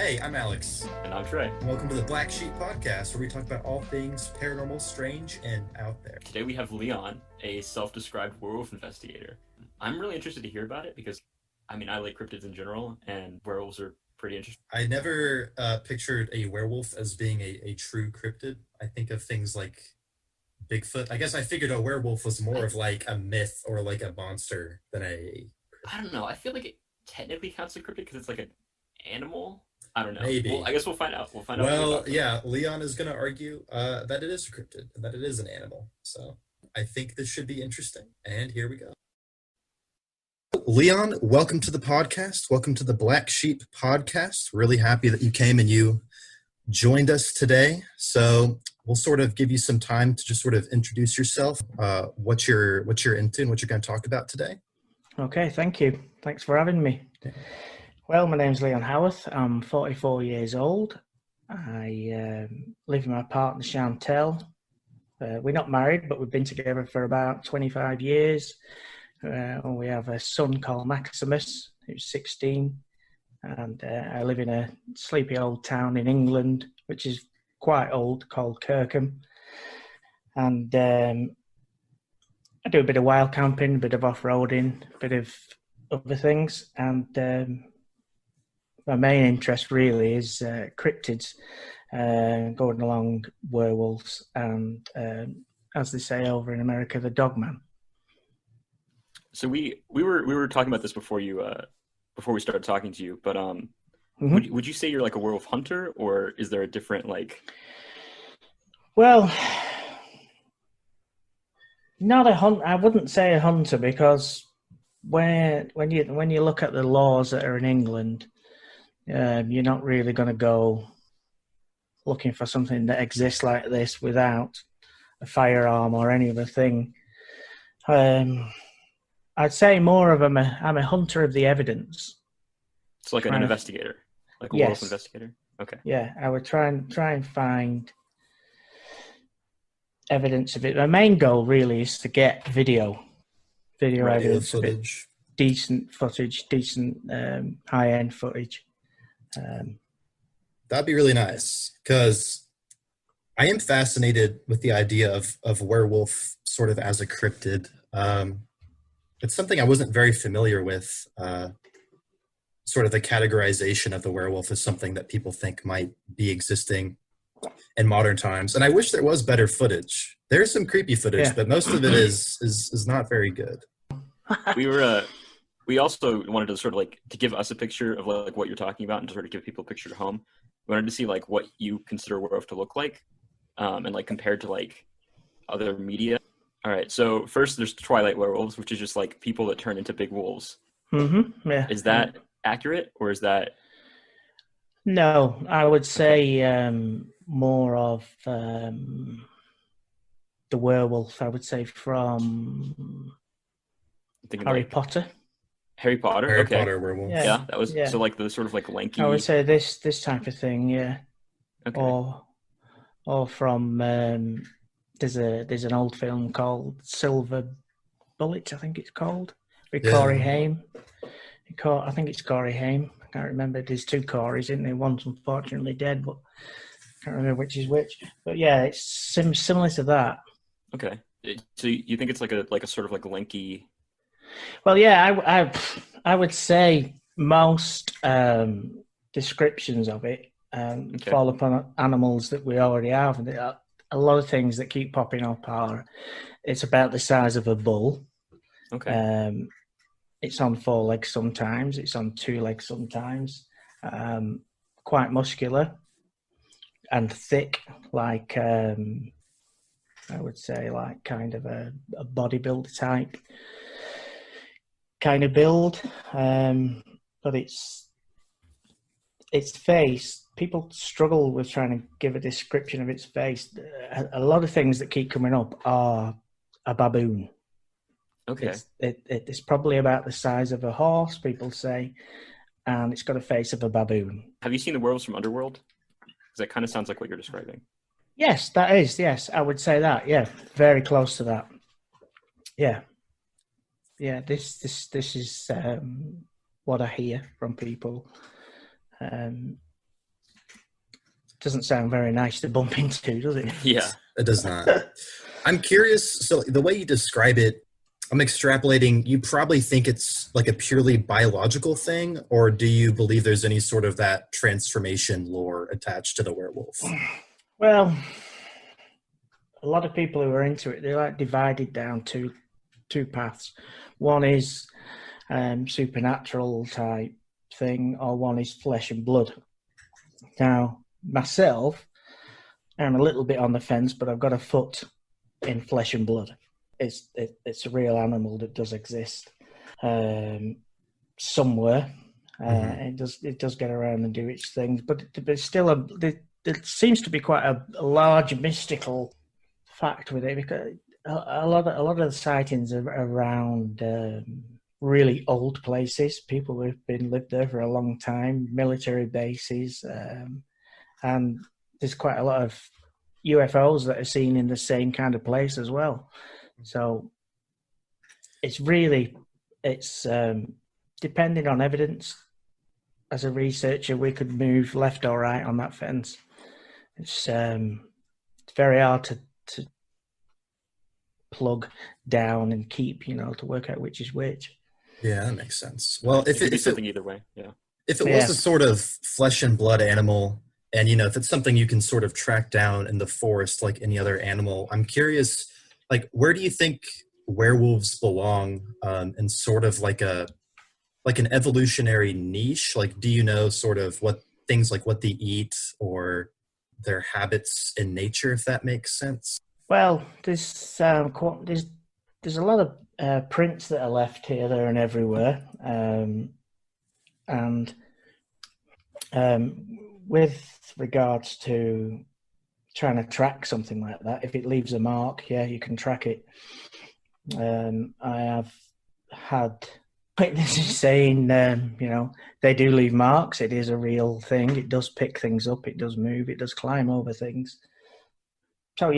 Hey, I'm Alex. And I'm Trey. And welcome to the BlackSheep podcast, where we talk about all things paranormal, strange, and out there. Today we have Leon, a self-described werewolf investigator. I'm really interested to hear about it because, I like cryptids in general, and werewolves are pretty interesting. I never pictured a werewolf as being a true cryptid. I think of things like Bigfoot. I guess I figured a werewolf was more of like a myth or like a monster than a... I don't know. I feel like it technically counts as a cryptid because it's like an animal. I don't know. Maybe. Well, I guess we'll find out. Well, yeah, Leon is going to argue that it is a cryptid, that it is an animal. So I think this should be interesting. And here we go. Leon, welcome to the podcast. Welcome to the Black Sheep podcast. Really happy that you came and you joined us today. So we'll sort of give you some time to just sort of introduce yourself, what you're into and what you're going to talk about today. Okay, thank you. Thanks for having me. Well, my name's Leon Howarth. I'm 44 years old. I live with my partner, Chantel. We're not married, but we've been together for about 25 years. We have a son called Maximus, who's 16. And I live in a sleepy old town in England, which is quite old, called Kirkham. And I do a bit of wild camping, a bit of off-roading, a bit of other things. And my main interest really is cryptids, going along werewolves, and as they say over in America, the Dogman. So we were talking about this before we started talking to you, but would you say you're like a werewolf hunter, or is there a different like? Well, not a hunt. I wouldn't say a hunter, because when you look at the laws that are in England, you're not really going to go looking for something that exists like this without a firearm or any other thing. I'd say more of I'm a hunter of the evidence. It's like an investigator, like a yes. werewolf investigator. Okay. Yeah, I would try and find evidence of it. My main goal really is to get video evidence of it, decent footage, decent high-end footage. That'd be really nice, because I am fascinated with the idea of werewolf sort of as a cryptid. It's something I wasn't very familiar with, sort of the categorization of the werewolf as something that people think might be existing in modern times. And I wish there was better footage. There's some creepy footage, but most of it is not very good. We also wanted to sort of like to give us a picture of like what you're talking about, and to sort of give people a picture at home. We wanted to see like what you consider a werewolf to look like, and like compared to like other media. All right, so first there's Twilight werewolves, which is just like people that turn into big wolves. Mm-hmm. Yeah. Is that accurate, or is that? No, I would say more of the werewolf. I would say from Harry Potter. Harry Potter. Harry Okay. Potter werewolf. Yeah, that was so like the sort of like lanky. I would say this type of thing, yeah. Okay. Or from there's an old film called Silver Bullet, I think it's called, with Corey Haim. I think it's Corey Haim. I can't remember. There's two Coreys, isn't there? One's unfortunately dead, but I can't remember which is which. But yeah, it's similar to that. Okay. So you think it's like a sort of like lanky? Well, yeah, I would say most descriptions of it fall upon animals that we already have. And a lot of things that keep popping up are it's about the size of a bull. Okay. It's on 4 legs sometimes. It's on 2 legs sometimes. Quite muscular and thick, like I would say, like kind of a bodybuilder type kind of build. But its face, people struggle with trying to give a description of its face. A lot of things that keep coming up are a baboon. Okay. It's probably about the size of a horse, people say, and it's got a face of a baboon. Have you seen the werewolves from Underworld? Because that kind of sounds like what you're describing. Yes, that is. Yes, I would say that. Yeah, very close to that. Yeah. This is what I hear from people. doesn't sound very nice to bump into, does it? Yeah. It does not. I'm curious. So the way you describe it, I'm extrapolating. You probably think it's like a purely biological thing, or do you believe there's any sort of that transformation lore attached to the werewolf? Well, a lot of people who are into it, they're like divided down two paths. One is supernatural type thing, or one is flesh and blood. Now, myself, I'm a little bit on the fence, but I've got a foot in flesh and blood. It's a real animal that does exist somewhere. It does get around and do its things, but it's still there seems to be quite a large mystical fact with it, because a lot of the sightings are around really old places, people who've been lived there for a long time, military bases, and there's quite a lot of UFOs that are seen in the same kind of place as well. So it's depending on evidence. As a researcher, we could move left or right on that fence. It's very hard to plug down and keep, to work out which is which. Yeah, that makes sense. Well, It could be something either way. Yeah. If it was a sort of flesh and blood animal, and if it's something you can sort of track down in the forest like any other animal, I'm curious, like, where do you think werewolves belong in sort of like an evolutionary niche? Like, do you know sort of what things like what they eat or their habits in nature, if that makes sense? Well, there's a lot of prints that are left here, there, and everywhere, and with regards to trying to track something like that, if it leaves a mark, you can track it. I have had witnesses saying, they do leave marks. It is a real thing. It does pick things up. It does move. It does climb over things. So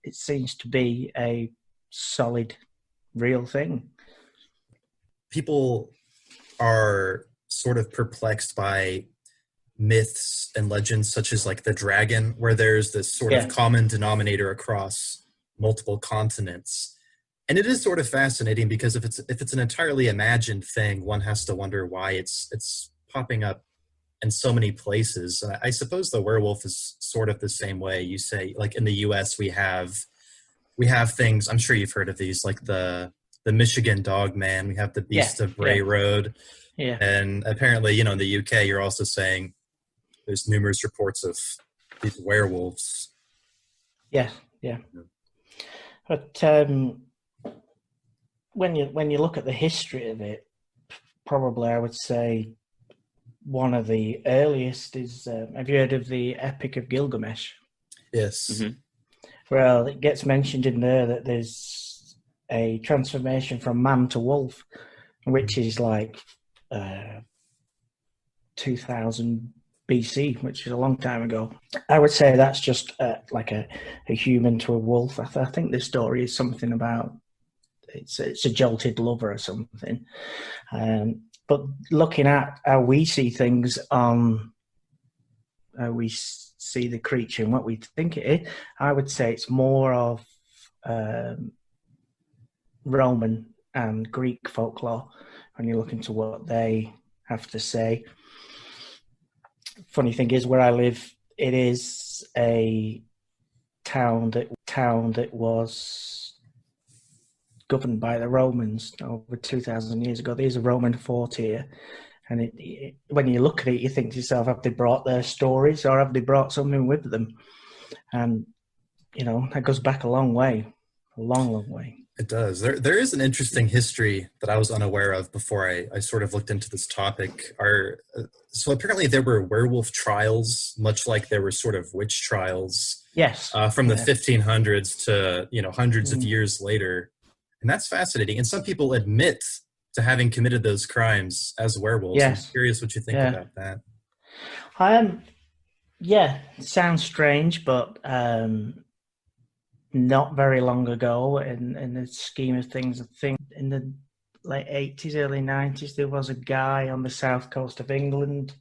it seems to be a solid, real thing. People are sort of perplexed by myths and legends such as like the dragon, where there's this sort of common denominator across multiple continents. And it is sort of fascinating because if it's an entirely imagined thing, one has to wonder why it's popping up in so many places. I suppose the werewolf is sort of the same way. You say, like, in the US we have things, I'm sure you've heard of these, like the Michigan Dogman, we have the Beast of Bray Road. Yeah. And apparently, in the UK, you're also saying there's numerous reports of these werewolves. Yeah. But when you look at the history of it, probably I would say one of the earliest is, have you heard of the Epic of Gilgamesh? Yes. Mm-hmm. Well, it gets mentioned in there that there's a transformation from man to wolf, which is like 2000 BC, which is a long time ago. I would say that's just like a human to a wolf. I think the story is something about it's a jolted lover or something. But looking at how we see things, how we see the creature and what we think it is, I would say it's more of Roman and Greek folklore when you look into what they have to say. Funny thing is, where I live, it is a town that was governed by the Romans over 2,000 years ago. There's a Roman fort here, and when you look at it, you think to yourself, have they brought their stories or have they brought something with them? And that goes back a long way, a long way. It does. There is an interesting history that I was unaware of before I sort of looked into this topic. So apparently there were werewolf trials, much like there were sort of witch trials. Yes. From the 1500s to hundreds of years later, and that's fascinating. And some people admit to having committed those crimes as werewolves. Yes. I'm curious what you think about that. It sounds strange, but not very long ago, in the scheme of things, I think in the late 80s, early 90s, there was a guy on the south coast of England.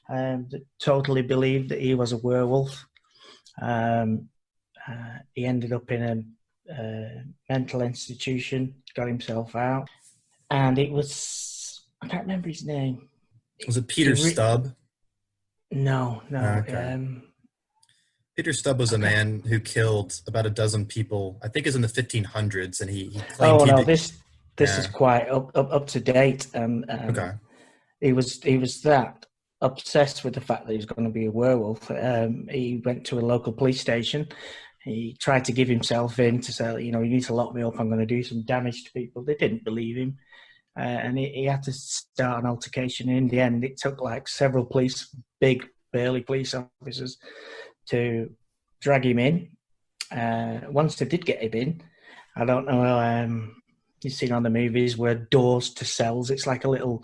that totally believed that he was a werewolf. He ended up in a mental institution, got himself out, and it was, I can't remember his name. Was it Peter Stubb? No. Okay. Peter Stubb was a man who killed about a dozen people. I think it was in the 1500s, and he claimed. Oh no, this is quite up to date, and okay. He was that obsessed with the fact that he was going to be a werewolf. He went to a local police station. He tried to give himself in to say, you need to lock me up. I'm going to do some damage to people. They didn't believe him. And he had to start an altercation. In the end, it took like several big burly police officers to drag him in. Once they did get him in, I don't know, you've seen on the movies where doors to cells, it's like a little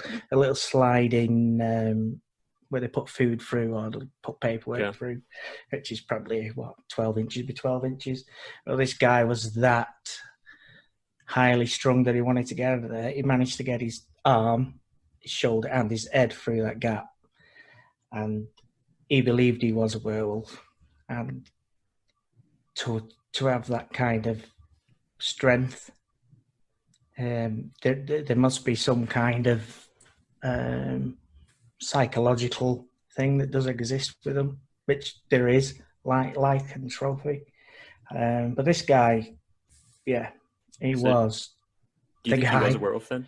sliding where they put food through or they put paperwork through, which is probably 12 inches by 12 inches. Well, this guy was that highly strung that he wanted to get out of there. He managed to get his arm, his shoulder, and his head through that gap, and he believed he was a werewolf. And to have that kind of strength, there must be some kind of psychological thing that does exist with them, which there is, like lycanthropy. But this guy, he was. Do you think he was a werewolf then?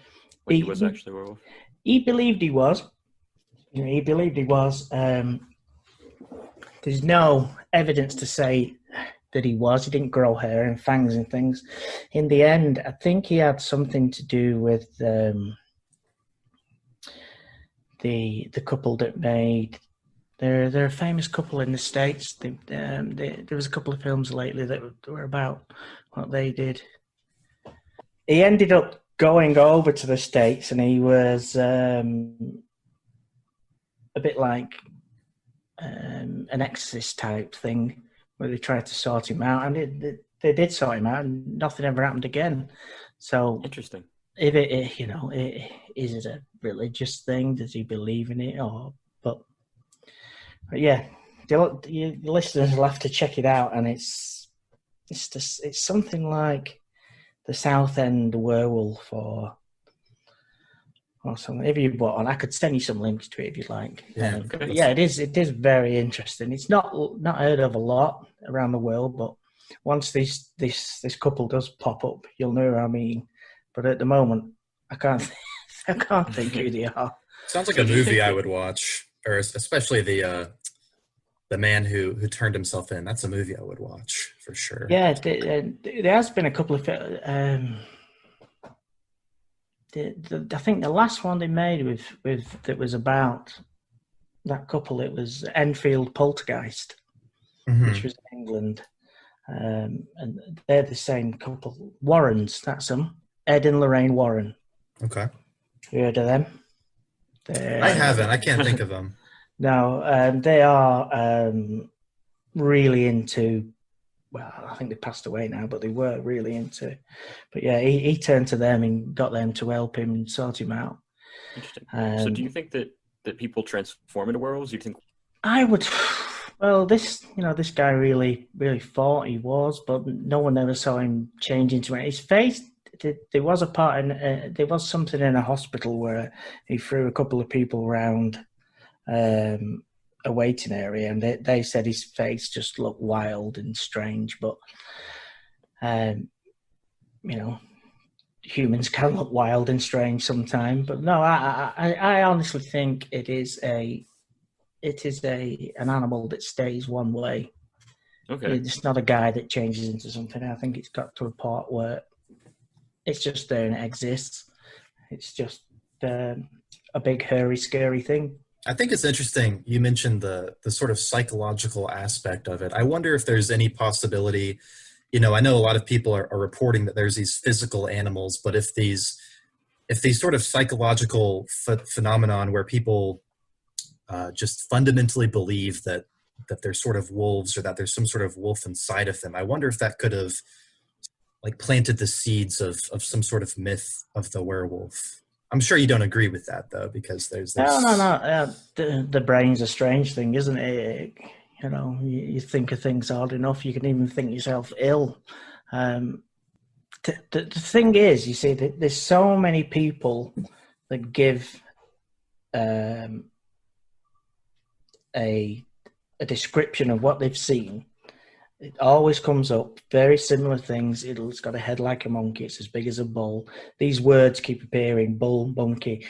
He was actually a werewolf? He believed he was. He believed he was. There's no evidence to say that he was. He didn't grow hair and fangs and things. In the end, I think he had something to do with the couple that made. They're a famous couple in the States. There was a couple of films lately that were about what they did. He ended up going over to the States, and he was a bit like an exorcist type thing, where they tried to sort him out, and they did sort him out, and nothing ever happened again. So interesting. If is it a religious thing? Does he believe in it? But yeah, the listeners will have to check it out, and it's something like the South End Werewolf or something. If you bought on, I could send you some links to it if you'd like. Yeah, but yeah, it is very interesting. It's not heard of a lot around the world, but once this couple does pop up, you'll know what I mean. But at the moment, I can't think who they are. Sounds like a movie I would watch, or especially the man who turned himself in. That's a movie I would watch for sure. Yeah, there has been a couple of. I think the last one they made with that was about that couple. It was Enfield Poltergeist, which was in England, and they're the same couple. Warrens, that's them. Ed and Lorraine Warren. Okay. You heard of them? I haven't. I can't think of them. No, they are really into. Well, I think they passed away now, but they were really into. But yeah, he turned to them and got them to help him and sort him out. Interesting. So, do you think that people transform into werewolves? Do you think? I would. Well, this guy really thought he was, but no one ever saw him change into it. His face. There was a part in. There was something in a hospital where he threw a couple of people around a waiting area, and they said his face just looked wild and strange. But humans can look wild and strange sometimes. But no, I honestly think it is an animal that stays one way. Okay, it's not a guy that changes into something. I think it's got to a part where it's just there and it exists. It's just a big, hairy, scary thing. I think it's interesting. You mentioned the sort of psychological aspect of it. I wonder if there's any possibility, I know a lot of people are reporting that there's these physical animals, but if these sort of psychological phenomenon where people just fundamentally believe that they're sort of wolves or that there's some sort of wolf inside of them, I wonder if that could have like planted the seeds of some sort of myth of the werewolf. I'm sure you don't agree with that though, because No, no, no. there's The brain's a strange thing, isn't it? You know, you think of things hard enough, you can even think yourself ill. The thing is, you see, there's so many people that give a description of what they've seen. It always comes up, very similar things. It's got a head like a monkey. It's as big as a bull. These words keep appearing: bull, monkey,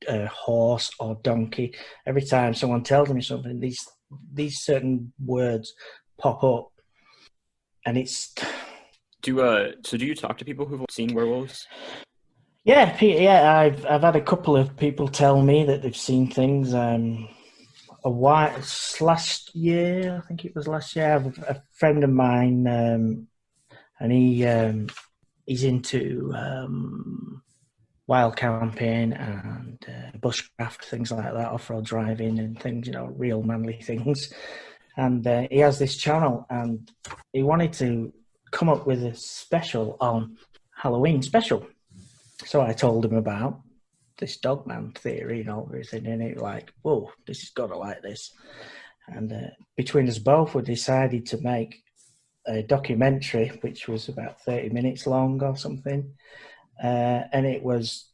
horse, or donkey. Every time someone tells me something, these certain words pop up, and it's. So do you talk to people who've seen werewolves? Yeah. I've had a couple of people tell me that they've seen things. Last year, I think it was last year, I have a friend of mine, and he's into wild camping and bushcraft, things like that, off-road driving and things, you know, real manly things. And he has this channel, and he wanted to come up with a special on Halloween special. So I told him about this Dogman theory and everything, and it like, whoa, this has got to like this. And between us both, we decided to make a documentary, which was about 30 minutes long or something. And it was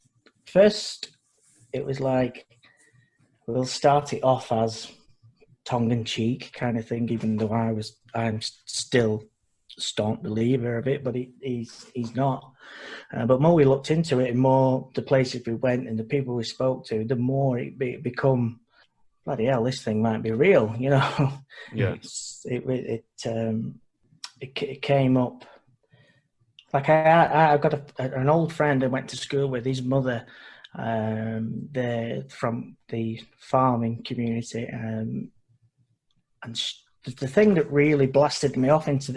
like, we'll start it off as tongue-in-cheek kind of thing, even though I'm still a staunch believer of it, but he's not. But more we looked into it, and more the places we went and the people we spoke to, the more it become, bloody hell, this thing might be real, you know. Yeah. It came up. Like I've got an old friend I went to school with. His mother, they're from the farming community, and the thing that really blasted me off into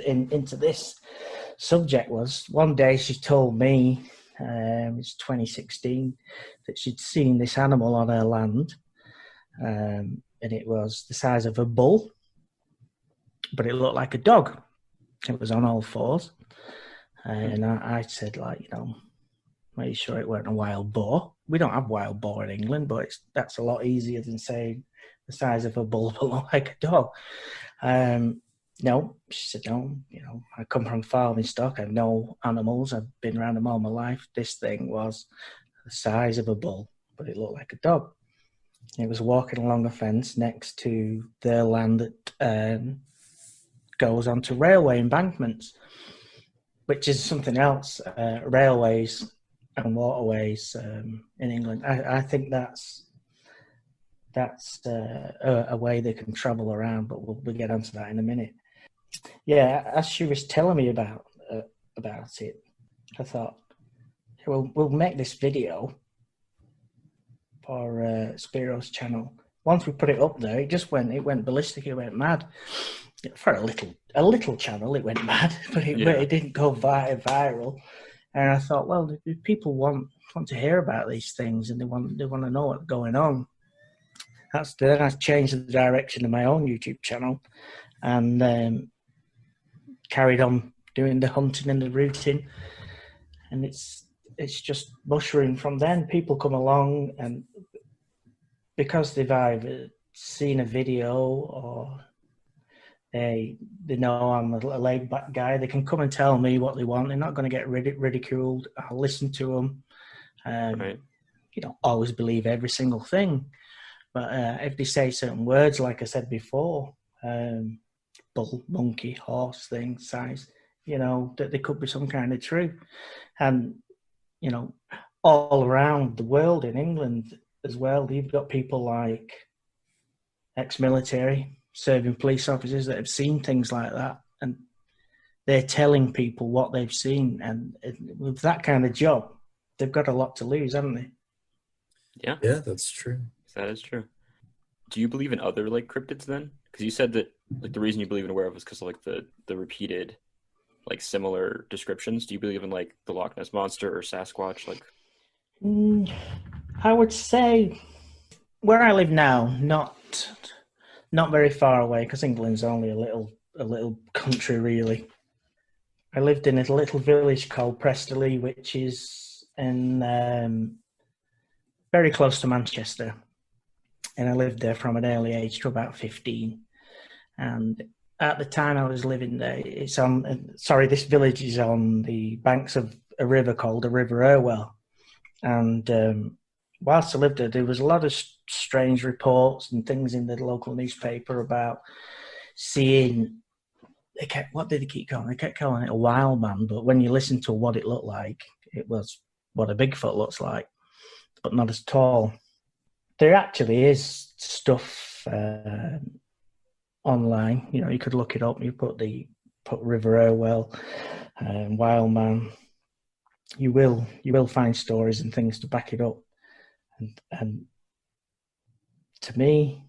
this subject was one day she told me, it was 2016, that she'd seen this animal on her land, and it was the size of a bull, but it looked like a dog. It was on all fours. And I said, like, you know, are you sure it weren't a wild boar? We don't have wild boar in England, but that's a lot easier than saying the size of a bull but look like a dog. No, she said, no, you know, I come from farming stock. I have no animals. I've been around them all my life. This thing was the size of a bull, but it looked like a dog. It was walking along a fence next to their land that goes onto railway embankments, which is something else. Railways and waterways in England. I think that's a way they can travel around, but we'll get onto that in a minute. Yeah, as she was telling me about it, I thought, we'll make this video for Spiro's channel. Once we put it up there, it went ballistic. It went mad. For a little channel, it went mad, but it didn't go viral. And I thought, well, if people want to hear about these things and they want to know what's going on, then I changed the direction of my own YouTube channel and carried on doing the hunting and the rooting, and it's just mushroomed from then. People come along, and because they've either seen a video or they know I'm a laid back guy, they can come and tell me what they want. They're not going to get ridiculed. I'll listen to them. Right. You don't always believe every single thing, but if they say certain words, like I said before, bull, monkey, horse thing, size, you know, that there could be some kind of truth. And, you know, all around the world in England as well, you've got people like ex-military, serving police officers that have seen things like that, and they're telling people what they've seen. And with that kind of job, they've got a lot to lose, haven't they? Yeah, that's true. That is true. Do you believe in other like cryptids then? Because you said that like the reason you believe in a werewolf is because of like the repeated like similar descriptions. Do you believe in like the Loch Ness monster or Sasquatch? Like, I would say where I live now, not very far away, because England's only a little country really. I lived in a little village called Prestoley, which is in very close to Manchester, and I lived there from an early age to about 15. And at the time I was living there, this village is on the banks of a river called the River Irwell. And whilst I lived there was a lot of strange reports and things in the local newspaper about seeing, what did they keep calling? They kept calling it a wild man, but when you listen to what it looked like, it was what a Bigfoot looks like, but not as tall. There actually is stuff online. You know, you could look it up. You put River Irwell, wild man. You will find stories and things to back it up. And to me,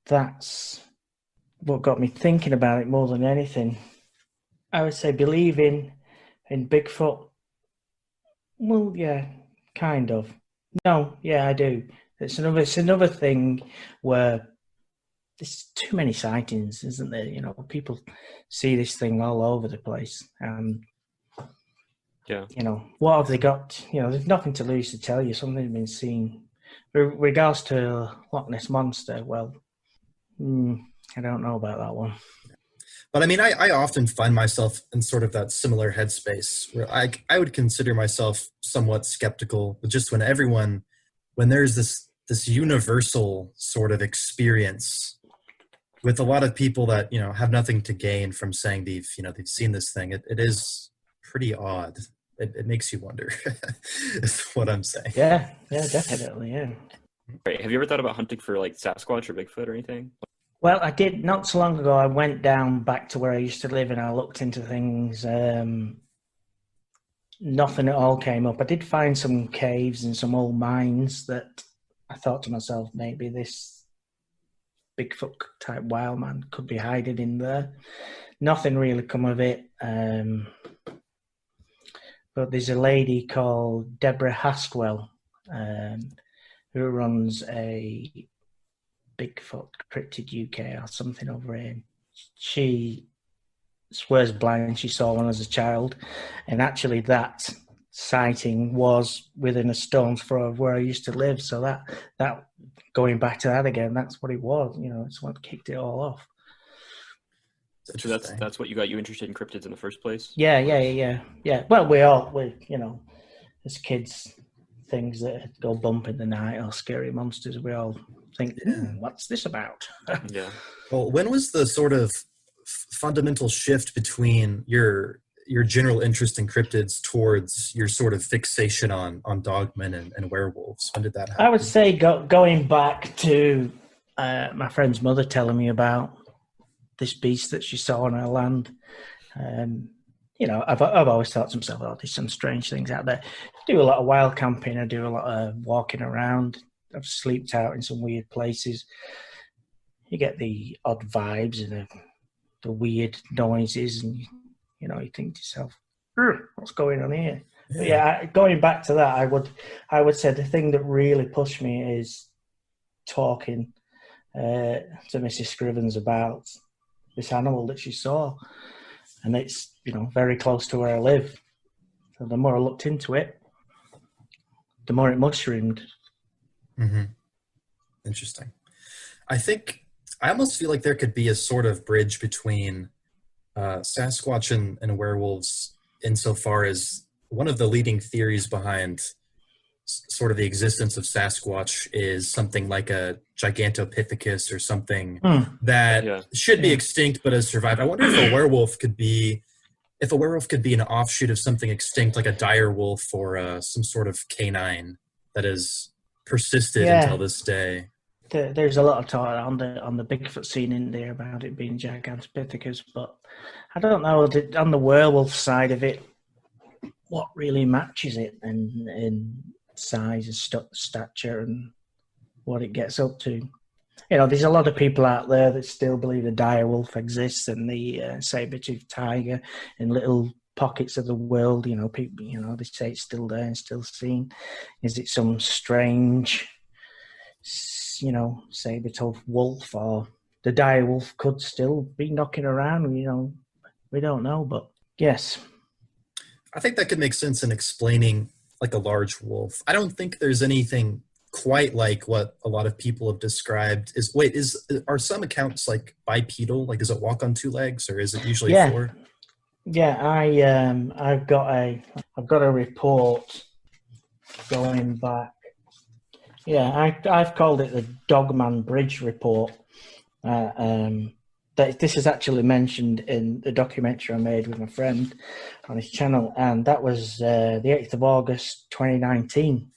that's what got me thinking about it more than anything. I would say believing in Bigfoot. Well, yeah, kind of. No, yeah, I do. It's another thing where there's too many sightings, isn't there? You know, people see this thing all over the place. Yeah. You know, what have they got? You know, there's nothing to lose to tell you. Something's been seen. With regards to Loch Ness Monster, well, I don't know about that one. But I mean, I often find myself in sort of that similar headspace where I would consider myself somewhat skeptical, but just when there's this universal sort of experience with a lot of people that, you know, have nothing to gain from saying they've seen this thing, it is pretty odd. It makes you wonder, is what I'm saying. Yeah, definitely, yeah. Right. Have you ever thought about hunting for like Sasquatch or Bigfoot or anything? Well, I did not so long ago. I went down back to where I used to live and I looked into things. Nothing at all came up. I did find some caves and some old mines that I thought to myself, maybe this Bigfoot type wild man could be hiding in there. Nothing really come of it. But there's a lady called Deborah Hastwell who runs a Bigfoot Cryptid UK or something over here. She swears blind she saw one as a child, and actually that sighting was within a stone's throw of where I used to live. So that going back to that again, that's what it was. You know, it's what kicked it all off. So that's what you got you interested in cryptids in the first place? Yeah. Well, we you know, as kids, things that go bump in the night or scary monsters, we all think, what's this about? Yeah. Well, when was the sort of fundamental shift between your general interest in cryptids towards your sort of fixation on dogmen and werewolves? When did that happen? I would say going back to my friend's mother telling me about this beast that she saw on her land. You know, I've always thought to myself, oh, there's some strange things out there. I do a lot of wild camping. I do a lot of walking around. I've slept out in some weird places. You get the odd vibes and the weird noises, and you know, you think to yourself, what's going on here? Yeah. But yeah, going back to that, I would say the thing that really pushed me is talking to Mrs. Scrivens about this animal that she saw, and it's, you know, very close to where I live. So the more I looked into it, the more it mushroomed. Mm-hmm. Interesting. I almost feel like there could be a sort of bridge between Sasquatch and werewolves, insofar as one of the leading theories behind sort of the existence of Sasquatch is something like a Gigantopithecus or something that should be extinct but has survived. I wonder if a werewolf could be an offshoot of something extinct, like a dire wolf or some sort of canine that has persisted until this day. There's a lot of talk on the Bigfoot scene in there about it being Gigantopithecus, but I don't know on the werewolf side of it what really matches it in size and stature and what it gets up to. You know, there's a lot of people out there that still believe the dire wolf exists and the saber-toothed tiger in little pockets of the world. You know, people, you know, they say it's still there and still seen. Is it some strange, you know, saber-toothed wolf, or the dire wolf could still be knocking around? You know, we don't know, but yes. I think that could make sense in explaining like a large wolf. I don't think there's anything quite like what a lot of people have described. Are some accounts like bipedal? Like, does it walk on two legs, or is it usually Yeah, four? yeah. I've got a report going back. Yeah, I've called it the Dogman Bridge report. This is actually mentioned in the documentary I made with my friend on his channel, and that was the 8th of August 2019.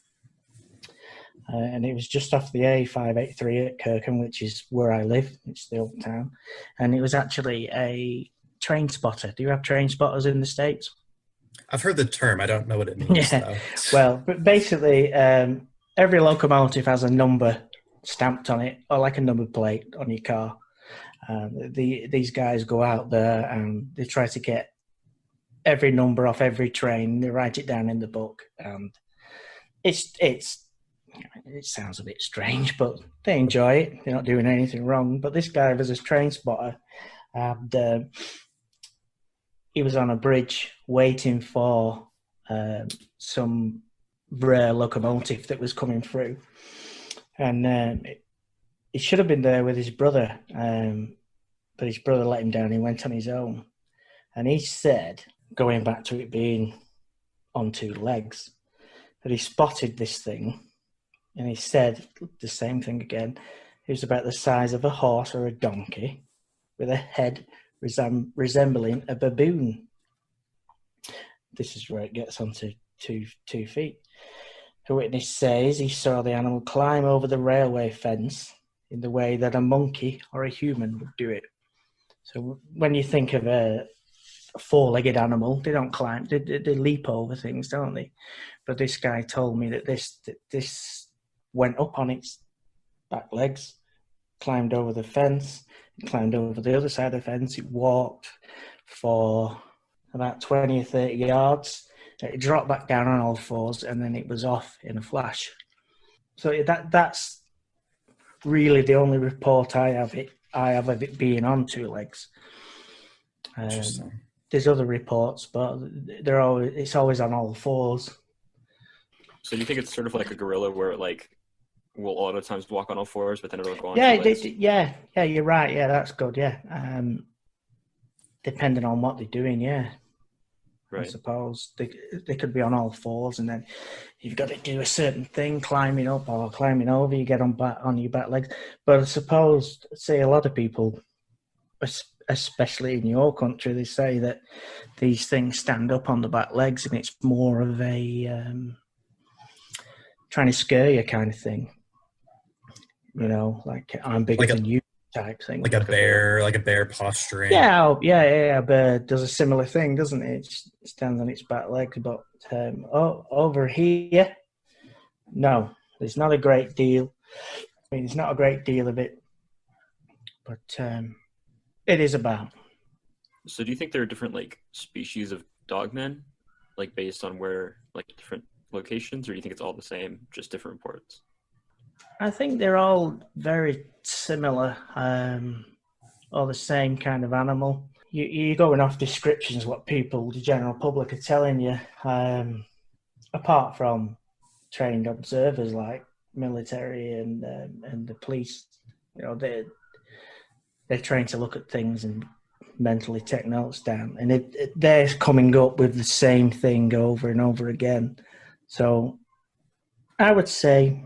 And it was just off the A583 at Kirkham, which is where I live. It's the old town. And it was actually a train spotter. Do you have train spotters in the States? I've heard the term. I don't know what it means, Yeah. though. Well, but basically, every locomotive has a number stamped on it, or like a number plate on your car. These guys go out there and they try to get every number off every train. They write it down in the book, and it sounds a bit strange, but they enjoy it. They're not doing anything wrong. But this guy was a train spotter, and he was on a bridge waiting for some rare locomotive that was coming through, and he should have been there with his brother, but his brother let him down. He went on his own. And he said, going back to it being on two legs, that he spotted this thing. And he said the same thing again. It was about the size of a horse or a donkey with a head resembling a baboon. This is where it gets onto 2 feet. The witness says he saw the animal climb over the railway fence in the way that a monkey or a human would do it. So when you think of a four-legged animal, they don't climb, they leap over things, don't they? But this guy told me that this went up on its back legs, climbed over the fence, climbed over the other side of the fence, it walked for about 20 or 30 yards, it dropped back down on all fours, and then it was off in a flash. So that's really the only report I have of it being on two legs. There's other reports, but it's always on all fours. So do you think it's sort of like a gorilla where it like will a lot of times walk on all fours, but then it'll go on two legs? Yeah, you're right. Yeah, that's good. Yeah, depending on what they're doing. Yeah, right. I suppose they could be on all fours, and then you've got to do a certain thing, climbing up or climbing over. You get on your back legs. But I suppose, say a lot of people, especially in your country, they say that these things stand up on the back legs, and it's more of a trying to scare you kind of thing. You know, like I'm bigger than you type thing. Like a bear posturing. Yeah, a bird does a similar thing, doesn't it? It stands on its back legs, but over here, no, there's not a great deal. I mean, there's not a great deal of it, but it is about. So do you think there are different like species of dogmen, like based on where, like different locations, or do you think it's all the same, just different reports? I think they're all very similar, all the same kind of animal. You're going off descriptions, what people, the general public, are telling you, apart from trained observers like military and the police. You know, they're trained to look at things and mentally take notes down, and they're coming up with the same thing over and over again. So I would say,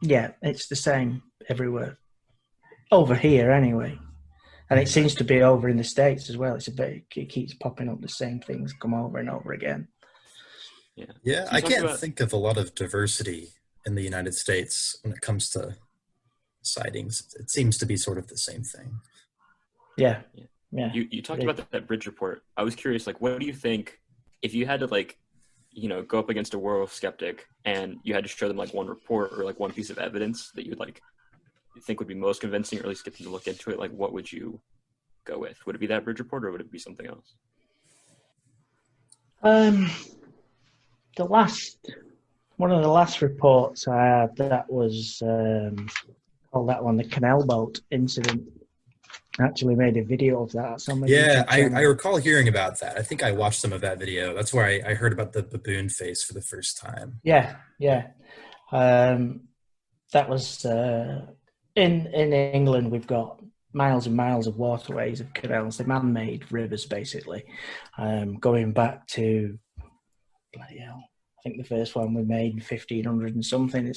yeah, it's the same everywhere. Over here, anyway. And it seems to be over in the States as well. It keeps popping up, the same things come over and over again. Yeah, I can't think of a lot of diversity in the United States when it comes to sightings. It seems to be sort of the same thing. Yeah. You talked about that bridge report. I was curious, like, what do you think, if you had to, like, you know, go up against a werewolf skeptic and you had to show them like one report or like one piece of evidence that you would like think would be most convincing, or at least get them to look into it, like what would you go with? Would it be that bridge report, or would it be something else? One of the last reports I had, that was called that one, the canal boat incident. I actually made a video of that. I recall hearing about that. I think I watched some of that video. That's where I heard about the baboon face for the first time. Yeah. that was in England. We've got miles and miles of waterways of canals, the man-made rivers, basically, going back to bloody hell. I think the first one we made in 1500 and something.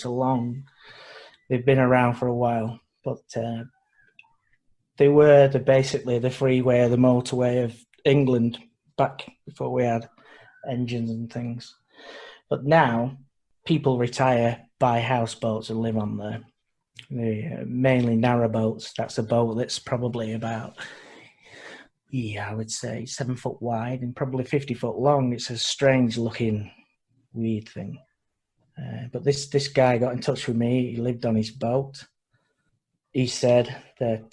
They've been around for a while, but they were basically the freeway or the motorway of England back before we had engines and things. But now people retire, buy houseboats and live on there. Mainly narrowboats. That's a boat that's probably about, I would say 7 foot wide and probably 50 foot long. It's a strange looking, weird thing. But this guy got in touch with me. He lived on his boat. He said that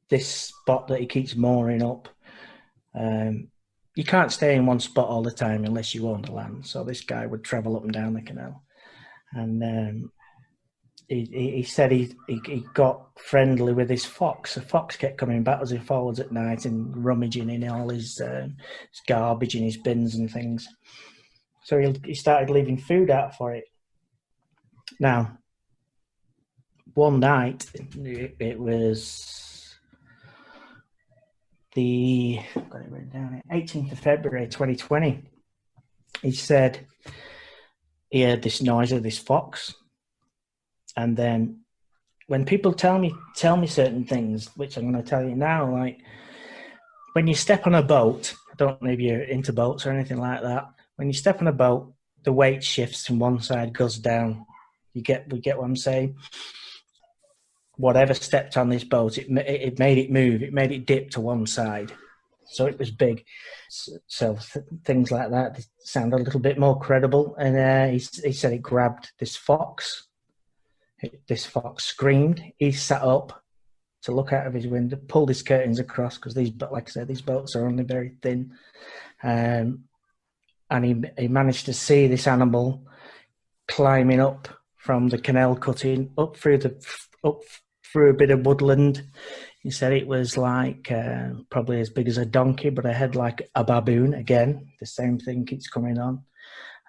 this spot that he keeps mooring up, you can't stay in one spot all the time unless you own the land. So this guy would travel up and down the canal. And he said he got friendly with his fox. A fox kept coming backwards and forwards at night and rummaging in all his garbage in his bins and things. So he started leaving food out for it. Now, one night, it was I've got it written down, 18th of February 2020. He said he heard this noise of this fox. And then when people tell me certain things, which I'm going to tell you now, like when you step on a boat, I don't know if you're into boats or anything like that. When you step on a boat, the weight shifts from one side, goes down. We get what I'm saying? Whatever stepped on this boat, it made it move. It made it dip to one side. So it was big. So things like that sound a little bit more credible. And he said it grabbed this fox. This fox screamed. He sat up to look out of his window, pulled his curtains across because like I said, these boats are only very thin. And he managed to see this animal climbing up from the canal cutting up through a bit of woodland. He said it was like probably as big as a donkey, but a head like a baboon. Again, the same thing keeps coming on.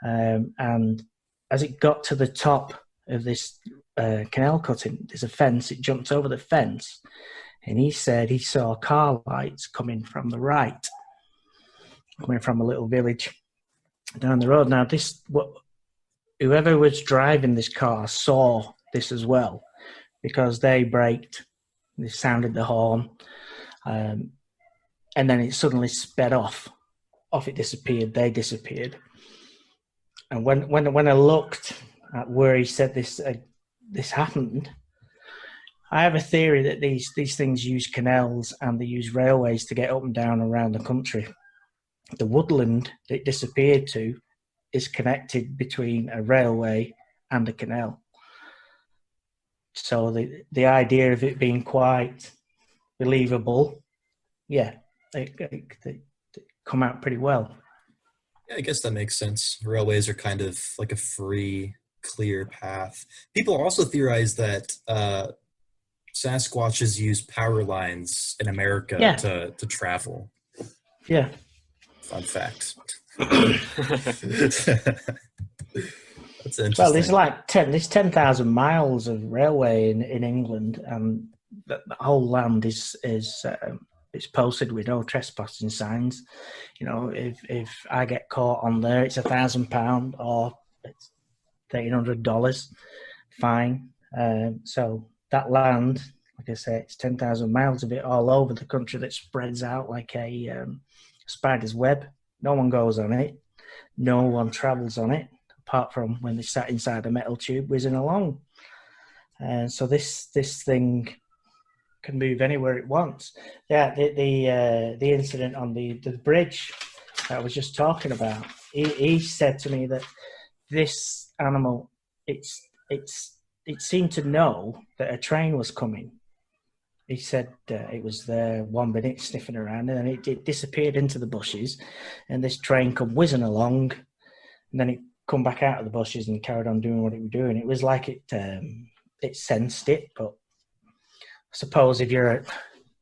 And as it got to the top of this canal cutting, there's a fence. It jumped over the fence, and he said he saw car lights coming from the right, coming from a little village down the road. Now, whoever was driving this car saw this as well, because they braked, they sounded the horn, and then it suddenly sped off. Off it disappeared. They disappeared. And when I looked at where he said this happened, I have a theory that these things use canals and they use railways to get up and down around the country. The woodland that it disappeared to is connected between a railway and a canal. So the idea of it being quite believable, they come out pretty well. Yeah, I guess that makes sense. Railways are kind of like a free, clear path. People also theorize that Sasquatches use power lines in America to travel. Yeah. Fun fact. That's interesting. Well, there's 10,000 miles of railway in England, and the whole land is it's posted with no trespassing signs. You know, if I get caught on there, it's £1,000 or it's $1,300 fine. So that land, like I say, it's 10,000 miles of it all over the country that spreads out like a spider's web. No one goes on it. No one travels on it, apart from when they sat inside a metal tube whizzing along. So this thing can move anywhere it wants. Yeah, the incident on the bridge that I was just talking about. He said to me that this animal, it seemed to know that a train was coming. He said it was there 1 minute sniffing around, and then it disappeared into the bushes, and this train come whizzing along, and then it come back out of the bushes and carried on doing what it was doing. It was like it sensed it, but I suppose if you're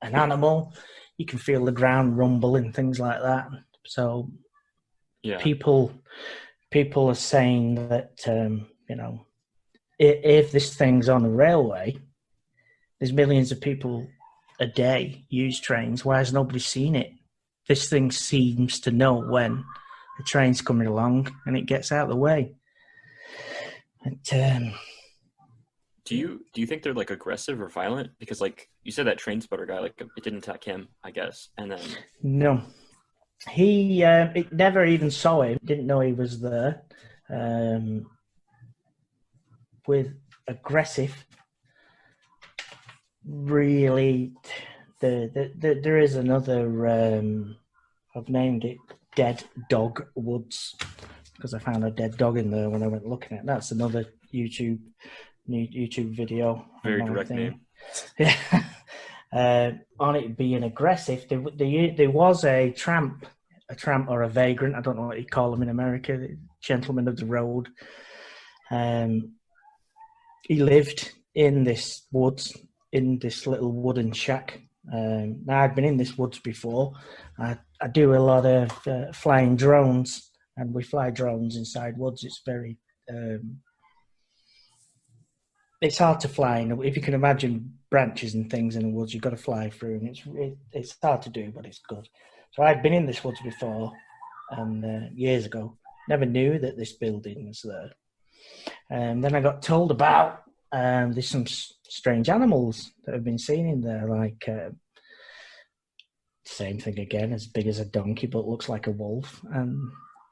an animal, you can feel the ground rumble and things like that. So people are saying that if this thing's on a railway, there's millions of people a day use trains. Why has nobody seen it? This thing seems to know when a train's coming along and it gets out of the way. Do you think they're like aggressive or violent? Because like you said, that train spotter guy, like it didn't attack him, I guess, and then no, he it never even saw him. Didn't know he was there. With aggressive, really, there is another. I've named it Dead Dog Woods because I found a dead dog in there when I went looking at it. That's another YouTube video. very direct name. Yeah. On it being aggressive, there was a tramp or a vagrant. I don't know what you call them in America. The gentleman of the road. He lived in this woods, in this little wooden shack. Now I'd been in this woods before. I do a lot of flying drones, and we fly drones inside woods. It's very it's hard to fly. If you can imagine branches and things in the woods, you've got to fly through, and it's hard to do, but it's good. So I'd been in this woods before, and years ago, never knew that this building was there. And then I got told about there's some strange animals that have been seen in there, like same thing again, as big as a donkey, but looks like a wolf. And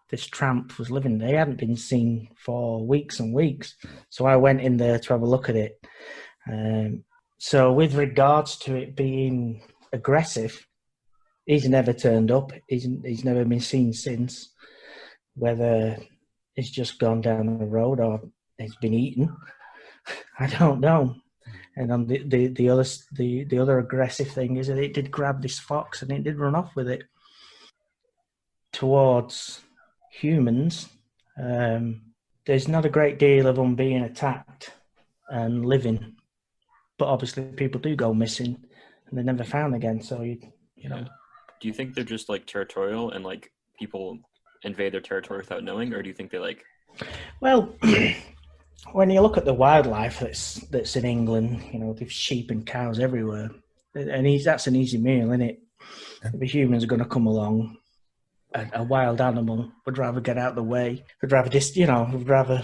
this tramp was living there. He hadn't been seen for weeks and weeks. So I went in there to have a look at it. So with regards to it being aggressive, he's never turned up. He's never been seen since. Whether he's just gone down the road or he's been eaten, I don't know. And on the other aggressive thing is that it did grab this fox and it did run off with it towards humans. There's not a great deal of them being attacked and living, but obviously people do go missing and they're never found again. So you know. Do you think they're just like territorial and like people invade their territory without knowing, or do you think they like? Well, when you look at the wildlife that's in England, there's sheep and cows everywhere, and that's an easy meal, isn't it? If the humans are going to come along, a wild animal would rather get out of the way, would rather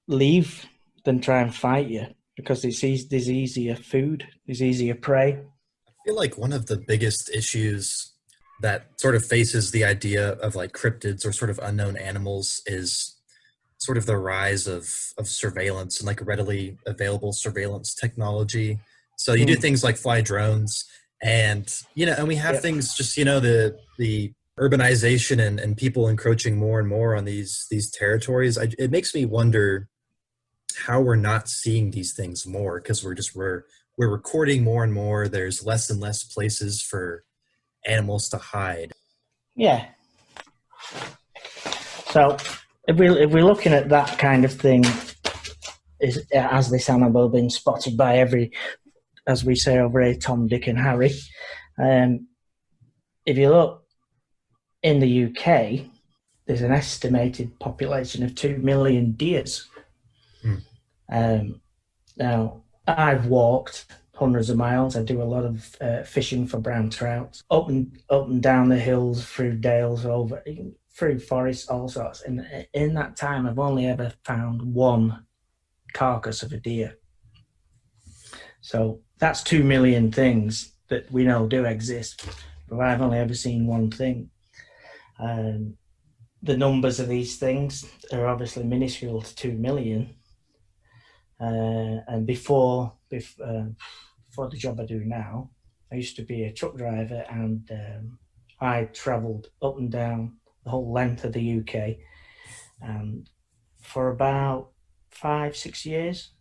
leave than try and fight you, because there's easier food, there's easier prey. I feel like one of the biggest issues that sort of faces the idea of like cryptids or sort of unknown animals is sort of the rise of surveillance and like readily available surveillance technology. So you do things like fly drones, and and we have things just the urbanization and people encroaching more and more on these territories. It makes me wonder how we're not seeing these things more, because we're recording more and more. There's less and less places for animals to hide. Yeah. So if we're looking at that kind of thing, has this animal been spotted by every, as we say over here, Tom, Dick and Harry? If you look in the UK, there's an estimated population of 2 million deers. Now, I've walked hundreds of miles. I do a lot of fishing for brown trout, up and down the hills, through dales, through forests, all sorts. And in that time, I've only ever found one carcass of a deer. So that's 2 million things that we know do exist, but I've only ever seen one thing. The numbers of these things are obviously minuscule to 2 million. And before the job I do now, I used to be a truck driver, and I travelled up and down the whole length of the UK, and for about 5-6 years,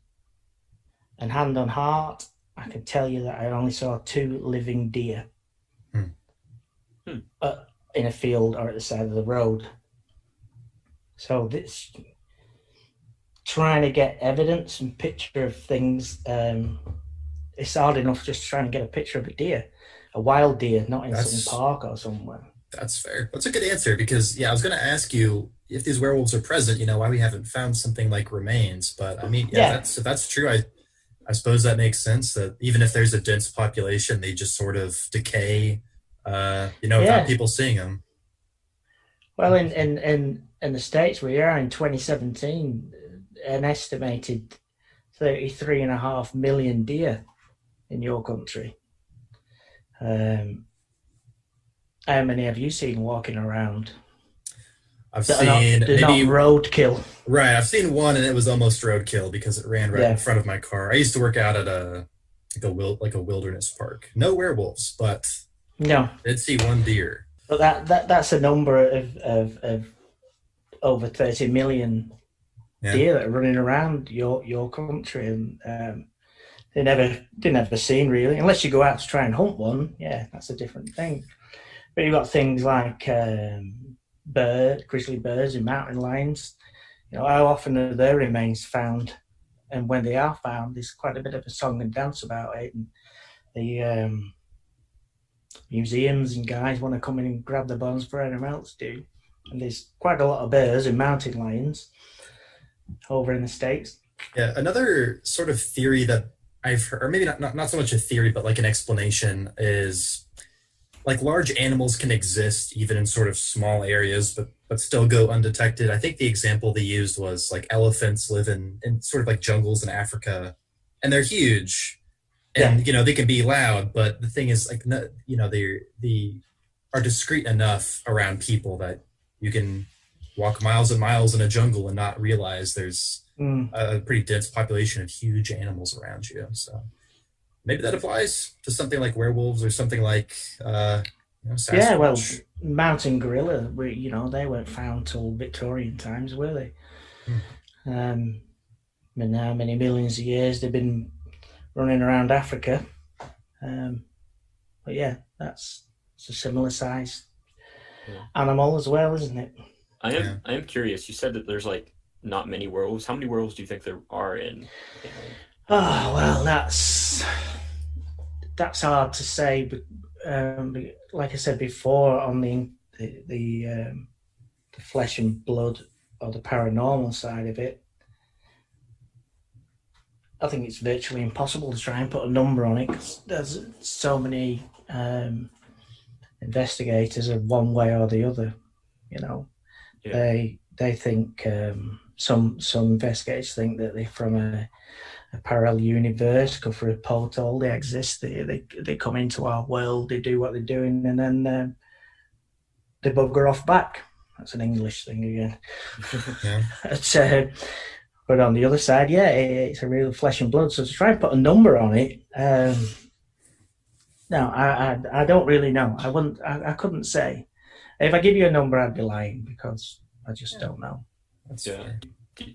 and hand on heart, I can tell you that I only saw 2 living deer in a field or at the side of the road. So this trying to get evidence and picture of things, it's hard enough just trying to get a picture of a deer, a wild deer, not in some park or somewhere. That's fair. That's a good answer, because I was going to ask you, if these werewolves are present, why we haven't found something like remains. But I mean, Yeah. if that's true, I suppose that makes sense, that even if there's a dense population, they just sort of decay, without people seeing them. Well, in the States, we are in 2017, an estimated 33.5 million deer in your country. How many have you seen walking around? I've seen they're not roadkill. Right, I've seen one, and it was almost roadkill because it ran right in front of my car. I used to work out at a wilderness park. No werewolves, but no, I did see one deer. But that's a number of over 30 million deer that are running around your country, and they're never seen really, unless you go out to try and hunt one. Yeah, that's a different thing. But you've got things like grizzly bears and mountain lions. How often are their remains found? And when they are found, there's quite a bit of a song and dance about it. And the museums and guys want to come in and grab the bones for anyone else do. And there's quite a lot of bears and mountain lions over in the States. Yeah, another sort of theory that I've heard, or maybe not so much a theory, but like an explanation, is like large animals can exist even in sort of small areas, but still go undetected. I think the example they used was like elephants live in sort of like jungles in Africa, and they're huge, and they can be loud, but the thing is, like, they are discreet enough around people that you can walk miles and miles in a jungle and not realize there's a pretty dense population of huge animals around you. So maybe that applies to something like werewolves or something like Sasquatch. Yeah, well, mountain gorilla, they weren't found till Victorian times, were they? I mean, how many millions of years they've been running around Africa. But yeah, it's a similar size animal as well, isn't it? I am curious. You said that there's like not many werewolves. How many werewolves do you think there are in? Oh well, that's hard to say. But like I said before, on the flesh and blood or the paranormal side of it, I think it's virtually impossible to try and put a number on it, because there's so many investigators of one way or the other. They think some investigators think that they're from a parallel universe, go through a portal, they exist, they come into our world, they do what they're doing, and then they bugger off back. That's an English thing again. But on the other side, it's a real flesh and blood. So to try and put a number on it, no, I don't really know. I couldn't say. If I give you a number, I'd be lying, because I just don't know. That's fair.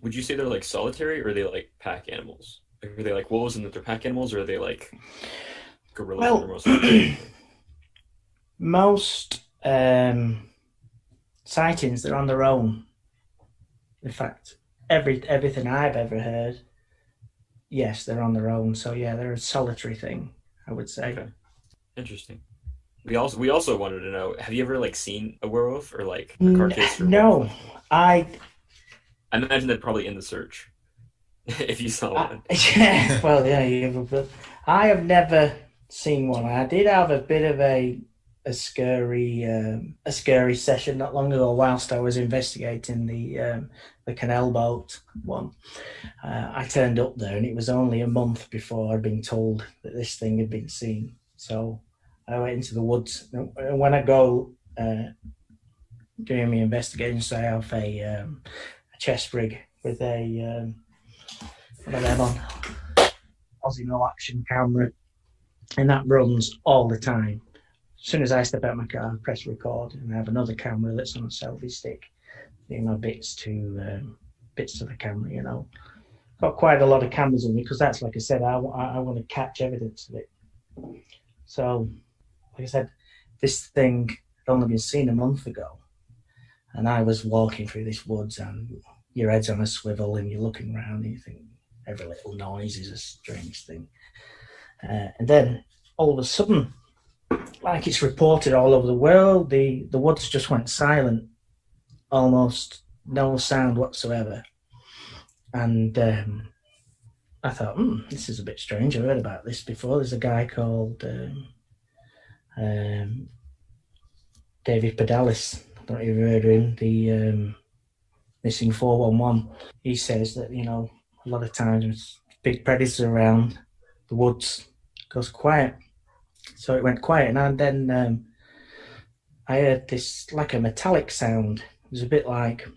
Would you say they're like solitary, or are they like pack animals? Like, are they like wolves and that they're pack animals, or are they like gorillas? Well, most sightings, they're on their own. In fact, everything I've ever heard, yes, they're on their own. So yeah, they're a solitary thing, I would say. Okay. Interesting. We also wanted to know, have you ever like seen a werewolf or like a carcass? No, I imagine they're probably in the search if you saw one. Yeah, well, yeah, I have never seen one. I did have a bit of a scary session not long ago whilst I was investigating the canal boat one. I turned up there, and it was only a month before I'd been told that this thing had been seen. So I went into the woods. And when I go doing my investigations, I have a chest rig with a one of them on Aussie no action camera, and that runs all the time. As soon as I step out of my car, I press record, and I have another camera that's on a selfie stick, doing my bits to the camera. Got quite a lot of cameras on me, because that's, like I said, I want to catch evidence of it. So, like I said, this thing had only been seen a month ago, and I was walking through this woods, and your head's on a swivel, and you're looking around, and you think every little noise is a strange thing. And then all of a sudden, like it's reported all over the world, the woods just went silent almost no sound whatsoever. And I thought, this is a bit strange. I've heard about this before. There's a guy called David Pedalis. I don't know if you've heard of him, the missing 411. He says that, a lot of times with big predators around, the woods goes quiet. So it went quiet. And then I heard this, like a metallic sound. It was a bit like,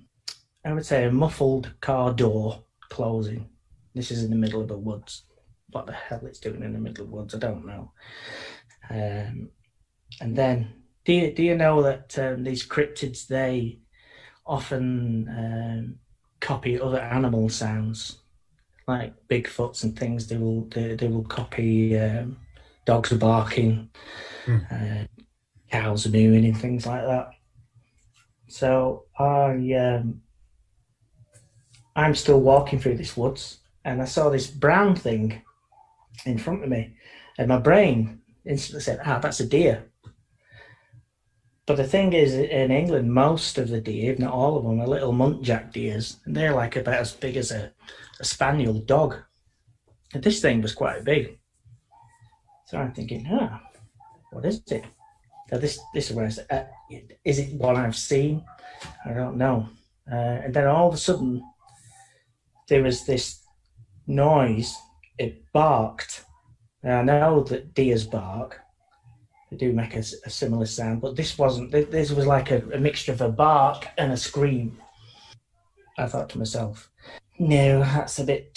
I would say, a muffled car door closing. This is in the middle of the woods. What the hell it's doing in the middle of the woods, I don't know. And then, do you know that these cryptids, they often copy other animal sounds, like Bigfoots and things. They will copy dogs barking, cows mooing, and things like that. So I'm still walking through this woods, and I saw this brown thing in front of me, and my brain instantly said, that's a deer. But the thing is, in England, most of the deer, if not all of them, are little muntjac deers, and they're like about as big as a spaniel dog. And this thing was quite big. So I'm thinking, what is it? So this is where I said, is it what I've seen? I don't know. And then all of a sudden, there was this noise. It barked. Now, I know that deers bark. They do make a similar sound, but this wasn't. This was like a mixture of a bark and a scream. I thought to myself, no, that's a bit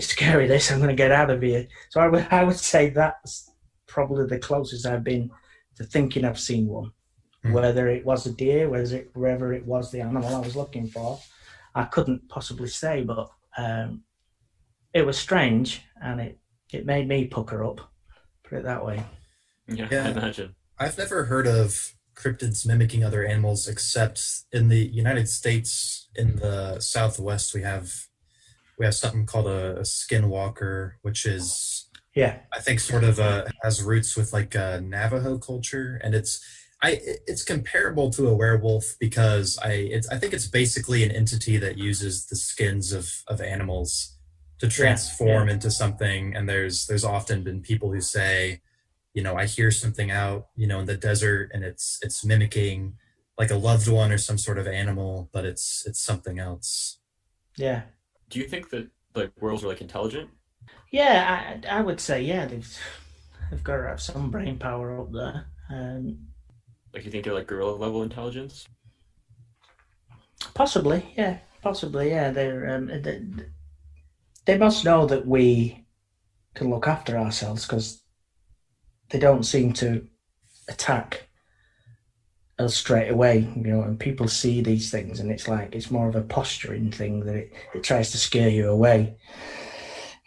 scary. This, I'm going to get out of here. So I would say that's probably the closest I've been to thinking I've seen one. Whether it was a deer, wherever it was the animal I was looking for, I couldn't possibly say, but it was strange, and it made me pucker up, put it that way. Yeah, I imagine. I've never heard of cryptids mimicking other animals, except in the United States, in the Southwest, we have something called a skinwalker, which is, I think, sort of has roots with like Navajo culture, and it's comparable to a werewolf because I think it's basically an entity that uses the skins of animals to transform into something. And there's often been people who say, I hear something out, in the desert, and it's mimicking like a loved one or some sort of animal, but it's something else. Yeah. Do you think that like werewolves are like intelligent? Yeah, I would say they've got to have some brain power up there. Like, you think they're like gorilla level intelligence? Possibly, yeah. They must know that we can look after ourselves, because they don't seem to attack us straight away, and people see these things, and it's more of a posturing thing that it tries to scare you away.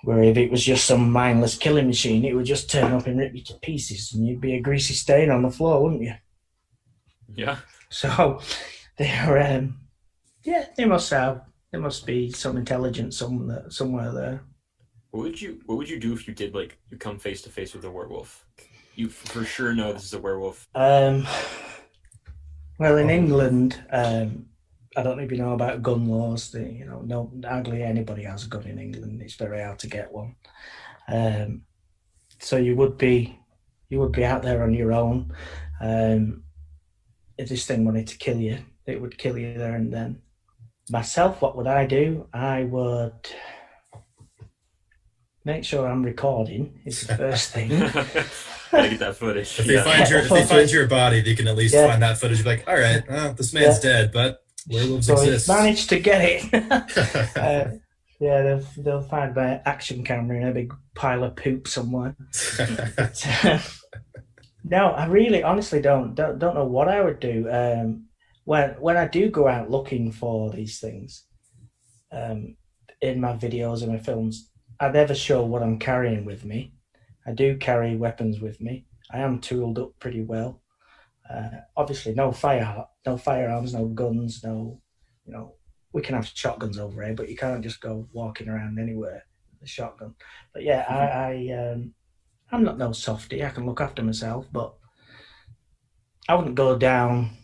Where if it was just some mindless killing machine, it would just turn up and rip you to pieces, and you'd be a greasy stain on the floor, wouldn't you? Yeah. So they're they must be some intelligence somewhere there. What would you do if you did, like, you come face to face with a werewolf? You for sure know this is a werewolf. Well, in England, I don't know if you know about gun laws. Hardly anybody has a gun in England. It's very hard to get one. So you would be out there on your own. If this thing wanted to kill you, it would kill you there and then. Myself, what would I do? I would make sure I'm recording. Is the first thing. Gotta get that footage. If they find your body, they can at least find that footage. Be like, all right, this man's dead, but werewolves exist. So managed to get it. They'll find my action camera in a big pile of poop somewhere. No, I really, honestly don't know what I would do. When I do go out looking for these things, in my videos and my films, I never show what I'm carrying with me. I do carry weapons with me. I am tooled up pretty well. Obviously, no firearms, no guns, we can have shotguns over here, but you can't just go walking around anywhere with a shotgun. But I'm not no softie. I can look after myself, but I wouldn't go down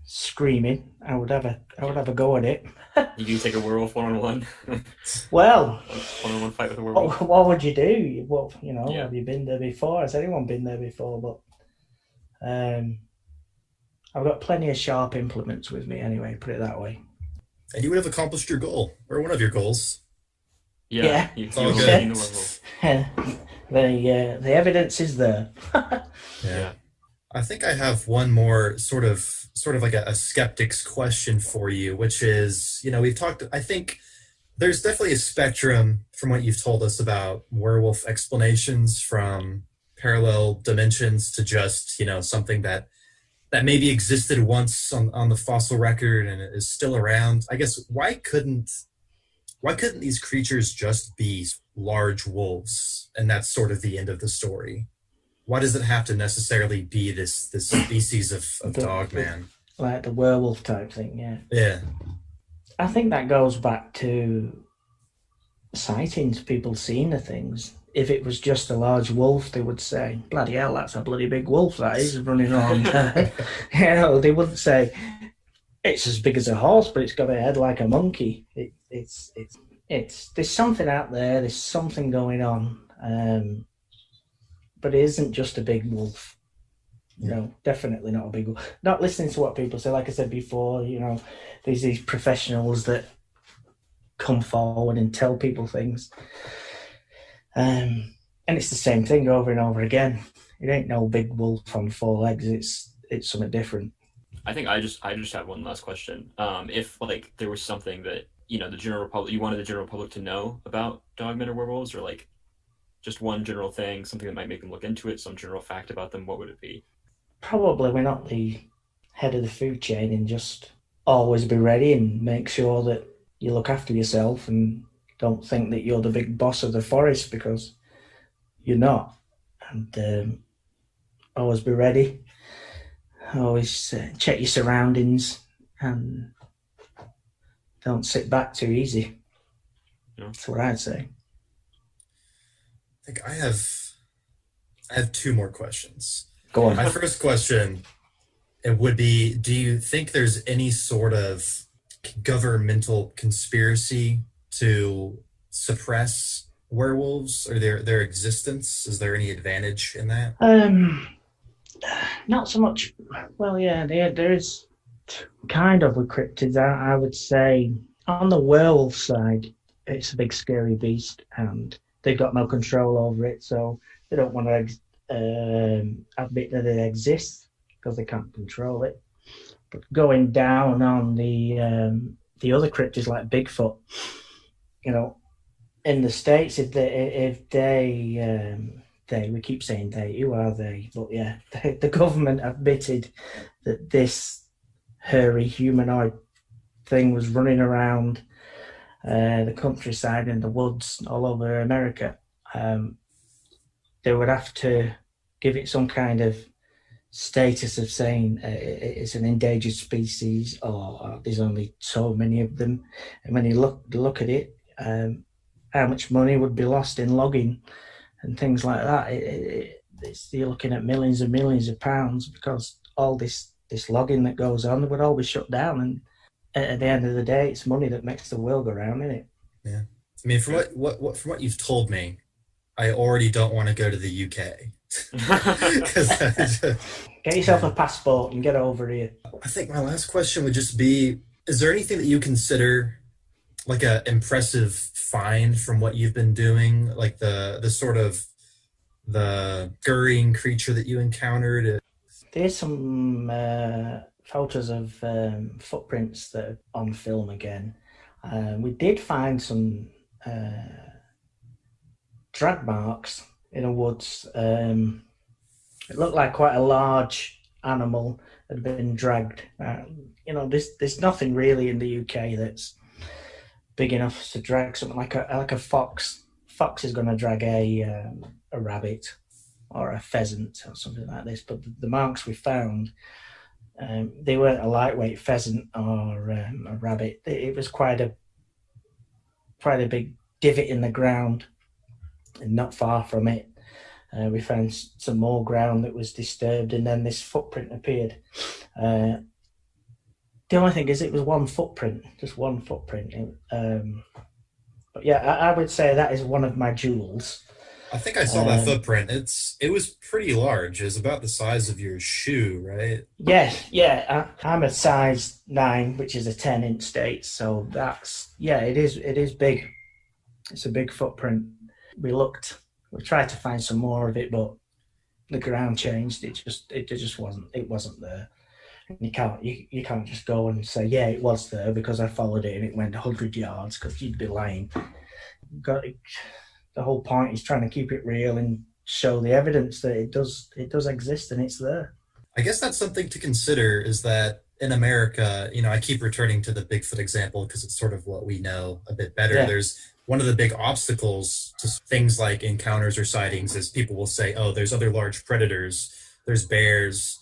screaming, I would have a go at it. You can take a werewolf one-on-one. Well, One-on-one fight with a werewolf. what would you do? Well, you know, Yeah. have you been there before? Has anyone been there before? But I've got plenty of sharp implements with me anyway, put it that way. And you would have accomplished your goal, or one of your goals. Yeah. It's all you good. seen the werewolf. The evidence is there. Yeah. I think I have one more sort of like a skeptic's question for you, which is, you know, we've talked, I think there's definitely a spectrum from what you've told us about werewolf explanations, from parallel dimensions to just, you know, something that maybe existed once on the fossil record and is still around. I guess why couldn't these creatures just be large wolves and that's sort of the end of the story? Why does it have to necessarily be this species of dogman? Like the werewolf type thing, yeah. Yeah. I think that goes back to sightings, people seeing the things. If it was just a large wolf, they would say, bloody hell, that's a bloody big wolf that is running around. You know, they wouldn't say, it's as big as a horse, but it's got a head like a monkey. It's there's something out there, there's something going on. But it isn't just a big wolf. No, definitely not a big wolf. Not listening to what people say. Like I said before, you know, there's these professionals that come forward and tell people things. And it's the same thing over and over again. It ain't no big wolf on four legs. It's something different. I think I just have one last question. If like there was something that, you know, the general public, you wanted the general public to know about dogmen or werewolves, or like just one general thing, something that might make them look into it, some general fact about them, what would it be? Probably we're not the head of the food chain, and just always be ready and make sure that you look after yourself and don't think that you're the big boss of the forest, because you're not. And always be ready. Always check your surroundings and don't sit back too easy. Yeah. That's what I'd say. I think I have two more questions. Go on. My first question, it would be, do you think there's any sort of governmental conspiracy to suppress werewolves or their existence? Is there any advantage in that? Not so much. Well, yeah, there is kind of with cryptids. I would say on the werewolf side, it's a big scary beast, and they've got no control over it, so they don't want to admit that it exists because they can't control it. But going down on the other cryptids like Bigfoot, you know, in the States, if they we keep saying they, who are they? But yeah, the government admitted that this hairy humanoid thing was running around the countryside and the woods all over America. They would have to give it some kind of status of saying it's an endangered species, or there's only so many of them. And when you look at it, how much money would be lost in logging and things like that. You're looking at millions and millions of pounds, because all this logging that goes on would all be shut down. And at the end of the day, it's money that makes the world go round, isn't it? Yeah. I mean, from what you've told me, I already don't want to go to the UK. Get yourself a passport and get over here. I think my last question would just be, is there anything that you consider like a impressive find from what you've been doing, like the sort of the scurrying creature that you encountered? There's some photos of footprints that are on film again. We did find some drag marks in the woods. It looked like quite a large animal had been dragged. You know, there's nothing really in the UK that's big enough to drag something like a fox. Fox is going to drag a rabbit or a pheasant or something like this. But the marks we found, they weren't a lightweight pheasant or a rabbit. It was quite a big divot in the ground, and not far from it, we found some more ground that was disturbed, and then this footprint appeared. The only thing is, it was one footprint, just one footprint. But yeah, I would say that is one of my jewels. I think I saw that footprint. It was pretty large. It was about the size of your shoe, right? Yeah. I'm a size 9, which is a 10 in States. So that's, yeah, it is big. It's a big footprint. We tried to find some more of it, but the ground changed. It just wasn't there. And you can't just go and say, yeah, it was there because I followed it and it went 100 yards, because you'd be lying. The whole point is trying to keep it real and show the evidence that it does exist and it's there. I guess that's something to consider, is that in America, I keep returning to the Bigfoot example because it's sort of what we know a bit better. Yeah. There's one of the big obstacles to things like encounters or sightings is people will say, oh, there's other large predators, there's bears,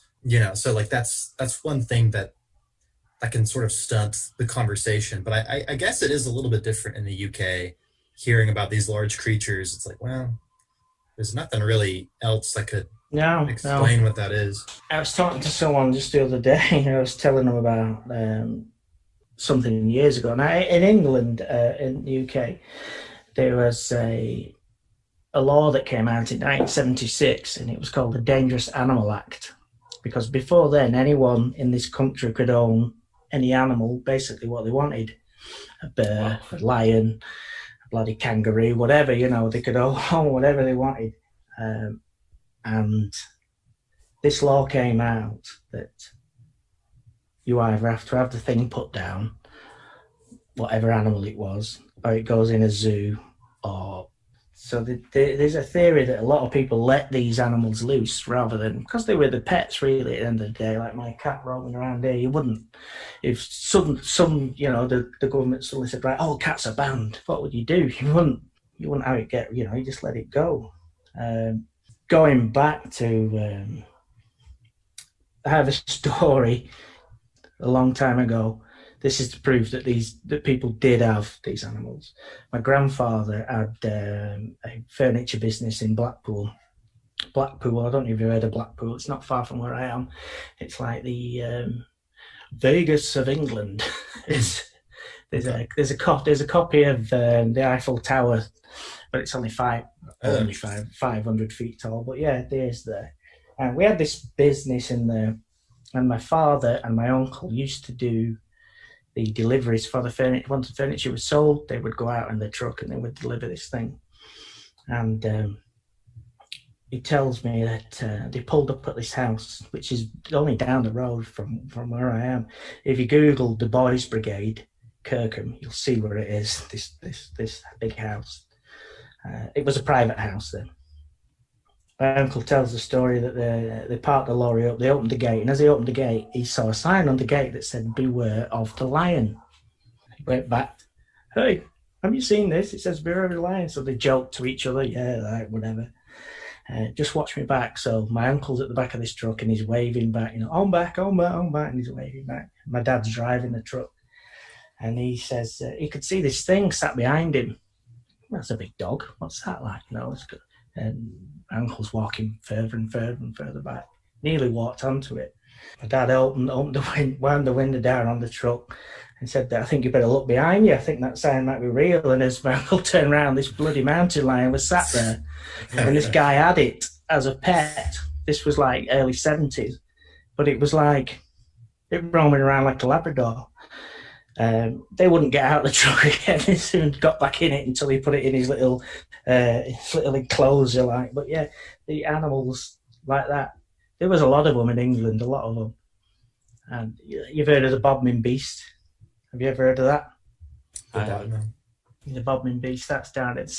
so like that's one thing that can sort of stunt the conversation. But I guess it is a little bit different in the UK. Hearing about these large creatures, it's like, well, there's nothing really else that could explain what that is. I was talking to someone just the other day. I was telling them about something years ago. Now, in England, in the UK, there was a law that came out in 1976, and it was called the Dangerous Animal Act. Because before then, anyone in this country could own any animal, basically what they wanted. A bear, a lion, bloody kangaroo, whatever, they could own whatever they wanted. And this law came out that you either have to have the thing put down, whatever animal it was, or it goes in a zoo. So there's a theory that a lot of people let these animals loose rather than, because they were the pets really at the end of the day, like my cat roaming around here. You wouldn't, if some the government suddenly said, right, all cats are banned, what would you do? You wouldn't have it get, you just let it go. Going back to, I have a story a long time ago. This is to prove that people did have these animals. My grandfather had a furniture business in Blackpool. I don't know if you've heard of Blackpool. It's not far from where I am. It's like the Vegas of England. There's a copy of the Eiffel Tower, but it's only 500 feet tall. But yeah, there's there. And we had this business in there, and my father and my uncle used to do the deliveries for the furniture. Once the furniture was sold, they would go out in the truck and they would deliver this thing. And he tells me that they pulled up at this house, which is only down the road from where I am. If you Google the Boys Brigade, Kirkham, you'll see where it is. This big house. It was a private house then. My uncle tells the story that they parked the lorry up, they opened the gate, and as they opened the gate, he saw a sign on the gate that said, "Beware of the lion." He went back, "Hey, have you seen this? It says, beware of the lion." So they joked to each other, yeah, like, whatever. Just watch me back. So my uncle's at the back of this truck and he's waving back, on back, and he's waving back. My dad's driving the truck. And he says, he could see this thing sat behind him. That's a big dog. What's that like? It's good. And uncle's walking further and further and further back. Nearly walked onto it. My dad wound the window down on the truck and said, "I think you better look behind you. I think that sign might be real." And as my uncle turned around, this bloody mountain lion was sat there. And this guy had it as a pet. This was like early 70s. But it was like, it roaming around like a Labrador. They wouldn't get out of the truck again. They soon got back in it until he put it in his little enclosure, like. But yeah, the animals like that. There was a lot of them in England, a lot of them. And you've heard of the Bodmin beast? Have you ever heard of that? I don't know. The Bodmin beast, that's down at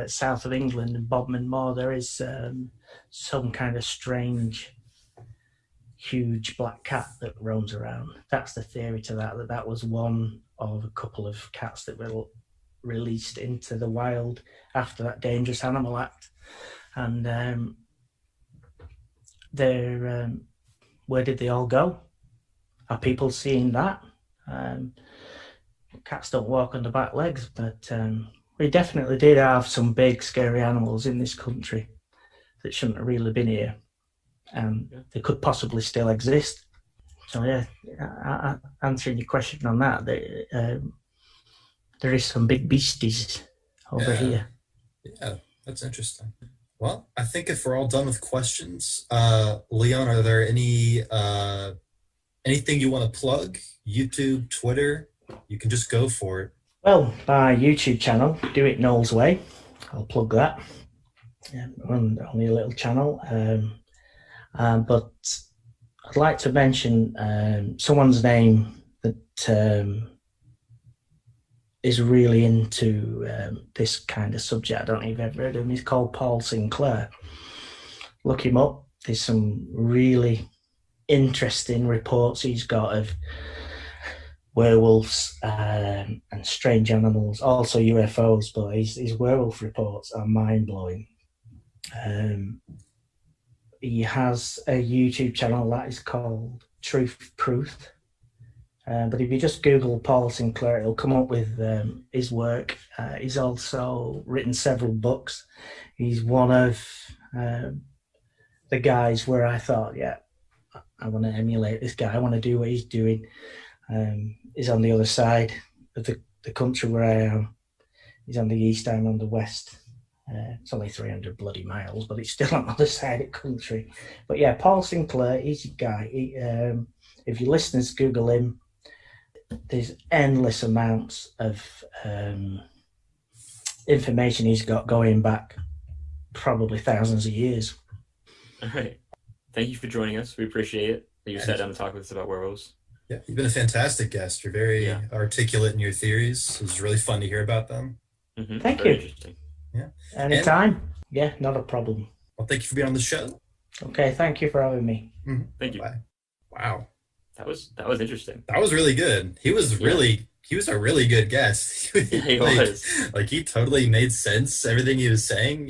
south of England, in Bodmin Moor. There is some kind of strange, huge black cat that roams around. That's the theory to that was one of a couple of cats that were released into the wild after that Dangerous Animal Act. And where did they all go? Are people seeing that? Cats don't walk on the back legs, but we definitely did have some big scary animals in this country that shouldn't have really been here. They could possibly still exist. So yeah, answering your question on that, there is some big beasties over here. Yeah, that's interesting. Well, I think if we're all done with questions, Leon, are there any anything you want to plug? YouTube, Twitter? You can just go for it. Well, my YouTube channel, Do It Noel's Way. I'll plug that. Only a little channel. But I'd like to mention someone's name that is really into this kind of subject. I don't know if you've ever heard of him. He's called Paul Sinclair. Look him up. There's some really interesting reports he's got of werewolves and strange animals, also UFOs, but his werewolf reports are mind-blowing. He has a YouTube channel that is called Truth Proof. But if you just Google Paul Sinclair, it'll come up with his work. He's also written several books. He's one of the guys where I thought, yeah, I want to emulate this guy. I want to do what he's doing. He's on the other side of the country where I am. He's on the east, I'm on the west. It's only 300 bloody miles, but it's still on the other side of the country. But yeah, Paul Sinclair, he's a guy. If your listeners Google him, there's endless amounts of information he's got going back probably thousands of years. All right. Thank you for joining us. We appreciate it that you sat down to talk with us about werewolves. Yeah, you've been a fantastic guest. You're very articulate in your theories. It was really fun to hear about them. Mm-hmm. Thank Very you. Interesting. Yeah. Anytime. Yeah, not a problem. Well, thank you for being on the show. Okay, thank you for having me. Mm-hmm. Thank you. Bye. Wow. That was interesting. That was really good. He was a really good guest. He was. Like, he totally made sense. Everything he was saying, and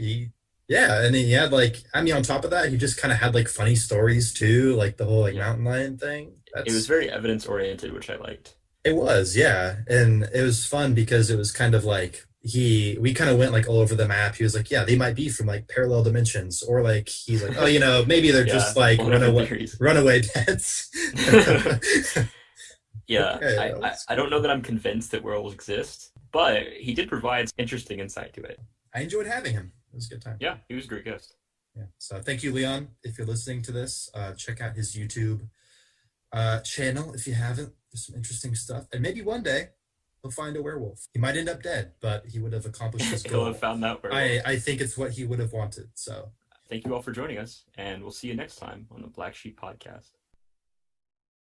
he had on top of that, he just kind of had like funny stories too, like the whole mountain lion thing. It was very evidence oriented, which I liked. It was, yeah. And it was fun because it was kind of like we kind of went like all over the map. He was like, yeah, they might be from like parallel dimensions, or like he's like, oh, maybe they're just like runaway pets. Yeah, okay, I don't know that I'm convinced that werewolves exist, but he did provide interesting insight to it. I enjoyed having him. It was a good time. Yeah, he was a great guest. Yeah. So thank you, Leon. If you're listening to this, check out his YouTube channel if you haven't. There's some interesting stuff, and maybe one day he'll find a werewolf. He might end up dead, but he would have accomplished his goal. He'll have found that werewolf. I think it's what he would have wanted. So thank you all for joining us, and we'll see you next time on the Black Sheep podcast.